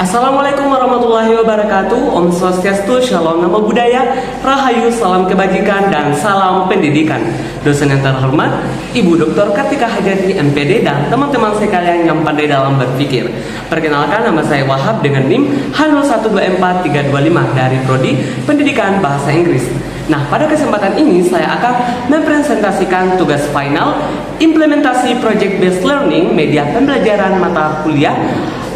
Assalamualaikum warahmatullahi wabarakatuh. Om Swastiastu, Shalom, Namo Buddhaya, Rahayu, salam kebajikan, dan salam pendidikan. Dosen yang terhormat, Ibu Dr. Kartika Hajati, MPD, dan teman-teman sekalian yang pandai dalam berpikir. Perkenalkan, nama saya Wahab dengan NIM H0124325 dari Prodi Pendidikan Bahasa Inggris. Nah, pada kesempatan ini saya akan mempresentasikan tugas final implementasi Project Based Learning media pembelajaran mata kuliah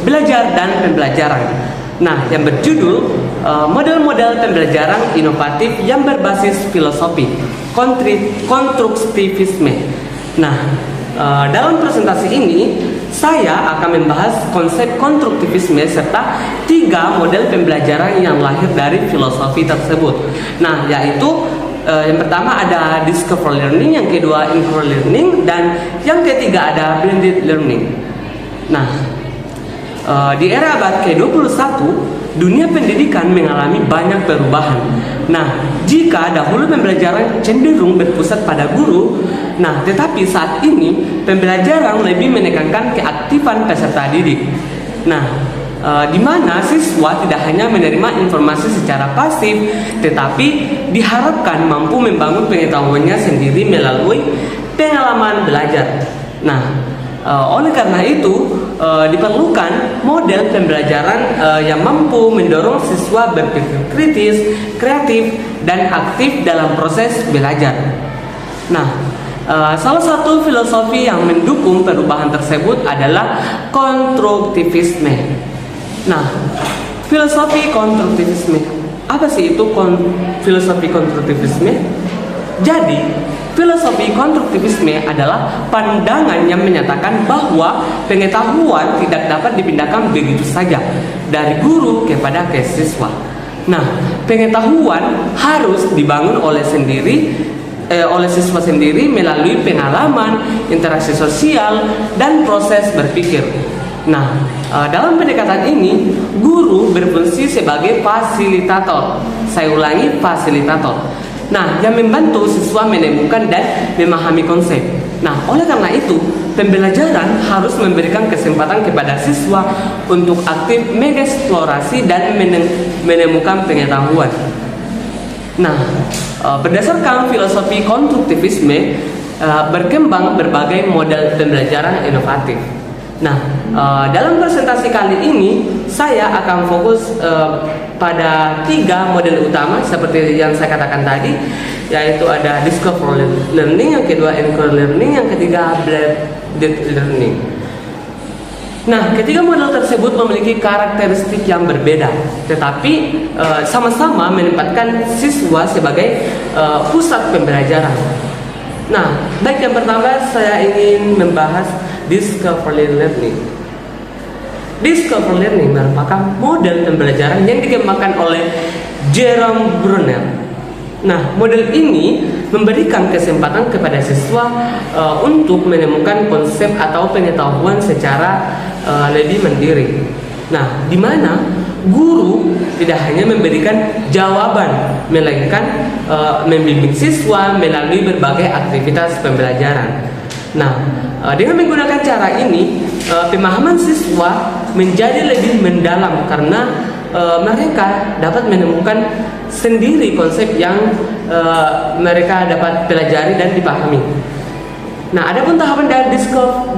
belajar dan pembelajaran. Nah, yang berjudul model-model pembelajaran inovatif yang berbasis filosofi konstruktivisme. Nah, dalam presentasi ini saya akan membahas konsep konstruktivisme serta 3 model pembelajaran yang lahir dari filosofi tersebut. Nah, yaitu yang pertama ada discover learning, yang kedua inquiry learning, dan yang ketiga ada blended learning. Nah, di era abad ke-21, dunia pendidikan mengalami banyak perubahan. Nah, jika dahulu pembelajaran cenderung berpusat pada guru, nah tetapi saat ini pembelajaran lebih menekankan keaktifan peserta didik. Nah, di mana siswa tidak hanya menerima informasi secara pasif, tetapi diharapkan mampu membangun pengetahuannya sendiri melalui pengalaman belajar. Nah, oleh karena itu diperlukan model pembelajaran yang mampu mendorong siswa berpikir kritis, kreatif, dan aktif dalam proses belajar. Nah, salah satu filosofi yang mendukung perubahan tersebut adalah konstruktivisme. Nah, filosofi konstruktivisme, apa sih itu filosofi konstruktivisme? Jadi, filosofi konstruktivisme adalah pandangan yang menyatakan bahwa pengetahuan tidak dapat dipindahkan begitu saja dari guru kepada siswa. Nah, pengetahuan harus dibangun oleh siswa sendiri melalui pengalaman, interaksi sosial, dan proses berpikir. Nah, dalam pendekatan ini, guru berfungsi sebagai fasilitator. Saya ulangi, fasilitator. Nah, yang membantu siswa menemukan dan memahami konsep. Nah, oleh karena itu, pembelajaran harus memberikan kesempatan kepada siswa untuk aktif mengeksplorasi dan menemukan pengetahuan. Nah, berdasarkan filosofi konstruktivisme, berkembang berbagai model pembelajaran inovatif. Nah, dalam presentasi kali ini saya akan fokus pada 3 model utama seperti yang saya katakan tadi, yaitu ada discover learning, yang kedua inquiry learning, yang ketiga blended learning. Nah, ketiga model tersebut memiliki karakteristik yang berbeda, tetapi sama-sama menempatkan siswa sebagai pusat pembelajaran. Nah, baik, yang pertama saya ingin membahas discovery learning. Discovery learning merupakan model pembelajaran yang dikembangkan oleh Jerome Bruner. Nah, model ini memberikan kesempatan kepada siswa untuk menemukan konsep atau pengetahuan secara lebih mandiri. Nah, di mana guru tidak hanya memberikan jawaban, melainkan membimbing siswa melalui berbagai aktivitas pembelajaran. Nah, dengan menggunakan cara ini, pemahaman siswa menjadi lebih mendalam karena mereka dapat menemukan sendiri konsep yang mereka dapat pelajari dan dipahami. Nah, adapun tahapan dari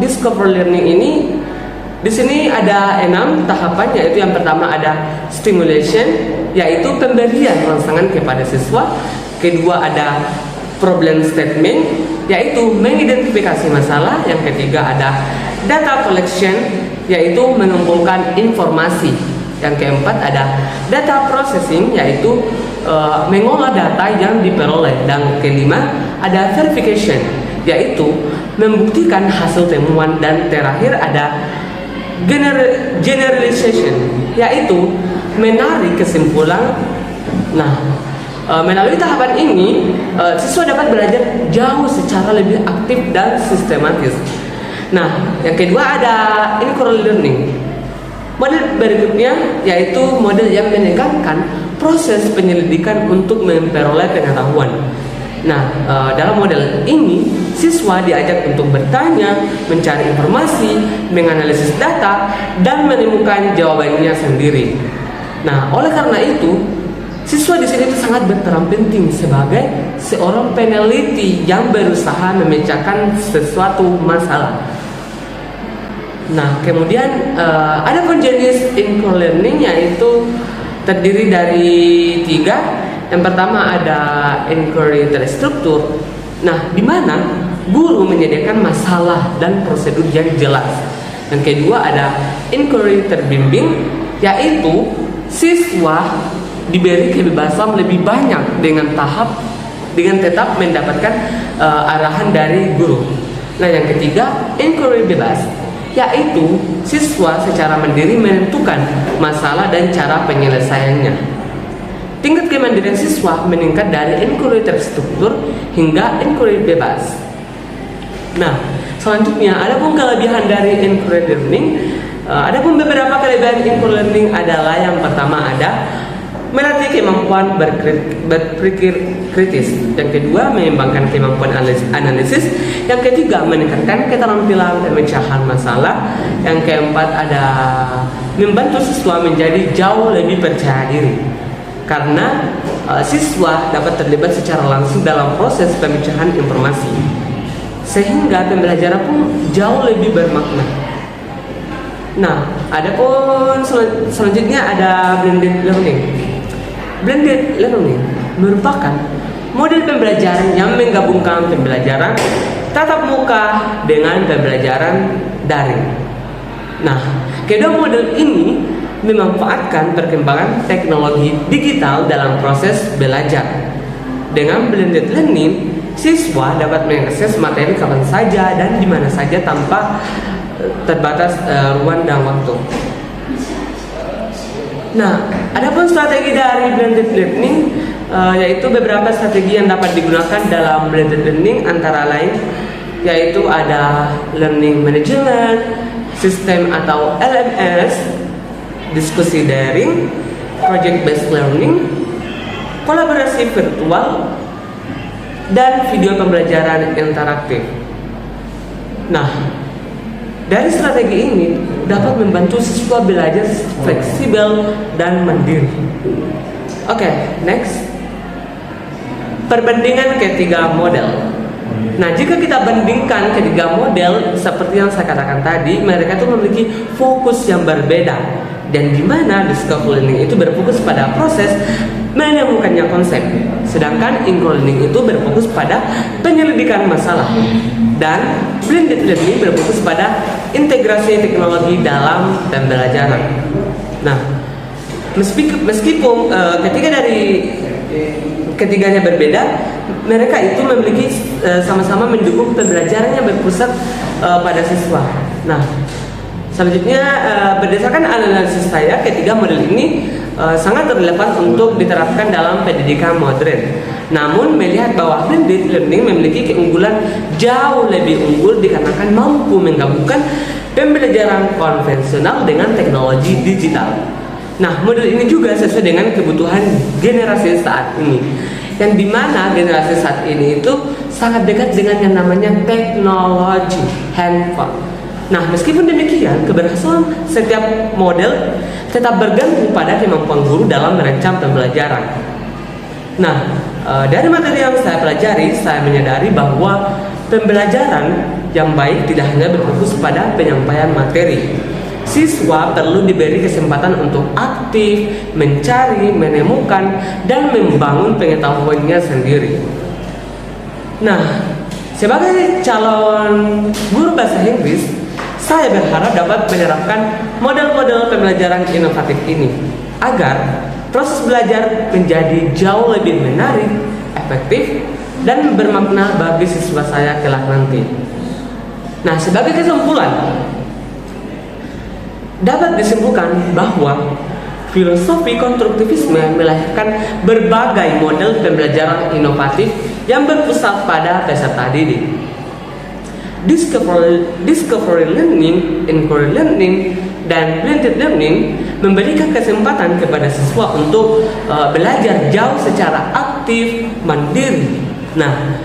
discover learning ini, di sini ada 6 tahapan, yaitu yang pertama ada stimulation, yaitu pemberian rangsangan kepada siswa. Kedua ada problem statement, yaitu mengidentifikasi masalah. Yang ketiga ada data collection, yaitu mengumpulkan informasi. Yang keempat ada data processing, yaitu mengolah data yang diperoleh. Dan kelima ada verification, yaitu membuktikan hasil temuan. Dan terakhir ada generalization, yaitu menarik kesimpulan. Nah, melalui tahapan ini, siswa dapat belajar jauh secara lebih aktif dan sistematis. Nah, yang kedua ada inquiry learning. Model berikutnya yaitu model yang menekankan proses penyelidikan untuk memperoleh pengetahuan. Nah, dalam model ini siswa diajak untuk bertanya, mencari informasi, menganalisis data, dan menemukan jawabannya sendiri. Nah, oleh karena itu, siswa di sini itu sangat berperan penting sebagai seorang peneliti yang berusaha memecahkan sesuatu masalah. Nah, kemudian ada pun jenis inquiry learning, yaitu terdiri dari 3. Yang pertama ada inquiry terstruktur. Nah, di mana guru menyediakan masalah dan prosedur yang jelas. Yang kedua ada inquiry terbimbing, yaitu siswa diberi kebebasan lebih banyak dengan tetap mendapatkan arahan dari guru. Nah, yang ketiga inquiry bebas, yaitu siswa secara mandiri menentukan masalah dan cara penyelesaiannya. Tingkat kemandirian siswa meningkat dari inquiry terstruktur hingga inquiry bebas. Nah, selanjutnya ada pun kelebihan dari inquiry learning. Ada pun beberapa kelebihan inquiry learning adalah yang pertama ada melatih kemampuan berpikir kritis. Yang kedua, mengembangkan kemampuan analisis. Yang ketiga, meningkatkan keterampilan pemecahan masalah. Yang keempat, ada membantu siswa menjadi jauh lebih percaya diri, karena siswa dapat terlibat secara langsung dalam proses pemecahan informasi, sehingga pembelajaran pun jauh lebih bermakna. Nah, ada pun selanjutnya ada blended learning. Blended learning merupakan model pembelajaran yang menggabungkan pembelajaran tatap muka dengan pembelajaran daring. Nah, kedua model ini memanfaatkan perkembangan teknologi digital dalam proses belajar. Dengan blended learning, siswa dapat mengakses materi kapan saja dan di mana saja tanpa terbatas ruang dan waktu. Nah, adapun strategi dari blended learning, yaitu beberapa strategi yang dapat digunakan dalam blended learning, antara lain yaitu ada learning management, sistem atau LMS, diskusi daring, project based learning, kolaborasi virtual, dan video pembelajaran interaktif. Nah, dari strategi ini dapat membantu siswa belajar fleksibel dan mandiri. Oke, next. Perbandingan ketiga model. Nah, jika kita bandingkan ketiga model seperti yang saya katakan tadi, mereka itu memiliki fokus yang berbeda. Dan di mana discovery learning itu berfokus pada proses menemukannya konsep, sedangkan inquiry learning itu berfokus pada penyelidikan masalah, dan blended learning berfokus pada integrasi teknologi dalam pembelajaran. Nah, meskipun ketiganya berbeda, mereka itu memiliki sama-sama mendukung pembelajaran yang berpusat pada siswa. Nah, selanjutnya, berdasarkan analisis saya, ketiga model ini sangat relevan untuk diterapkan dalam pendidikan modern. Namun, melihat bahwa blended learning memiliki keunggulan jauh lebih unggul dikarenakan mampu menggabungkan pembelajaran konvensional dengan teknologi digital. Nah, model ini juga sesuai dengan kebutuhan generasi saat ini, yang dimana generasi saat ini itu sangat dekat dengan yang namanya teknologi handphone. Nah, meskipun demikian, keberhasilan setiap model tetap bergantung pada kemampuan guru dalam merancang pembelajaran. Nah, dari materi yang saya pelajari, saya menyadari bahwa pembelajaran yang baik tidak hanya berfokus pada penyampaian materi. Siswa perlu diberi kesempatan untuk aktif, mencari, menemukan, dan membangun pengetahuannya sendiri. Nah, sebagai calon guru bahasa Inggris, saya berharap dapat menerapkan model-model pembelajaran inovatif ini agar proses belajar menjadi jauh lebih menarik, efektif, dan bermakna bagi siswa saya kelak nanti. Nah, sebagai kesimpulan, dapat disimpulkan bahwa filosofi konstruktivisme melahirkan berbagai model pembelajaran inovatif yang berpusat pada peserta didik. Discovery learning, inquiry learning, dan blended learning memberikan kesempatan kepada siswa untuk belajar jauh secara aktif, mandiri. Nah,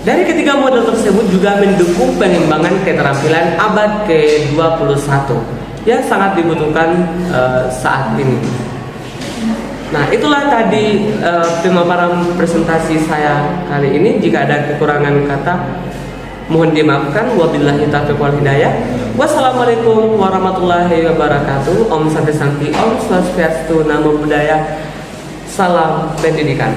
Dari ketiga model tersebut juga mendukung pengembangan keterampilan abad ke-21 yang sangat dibutuhkan saat ini. Nah, itulah tadi pemaparan presentasi saya kali ini. Jika ada kekurangan kata, mohon dimaafkan. Wabillahi taufiq wal hidayah. Wassalamualaikum warahmatullahi wabarakatuh. Om Santi Santi, Om Swastiastu, Namo Buddhaya. Salam pendidikan.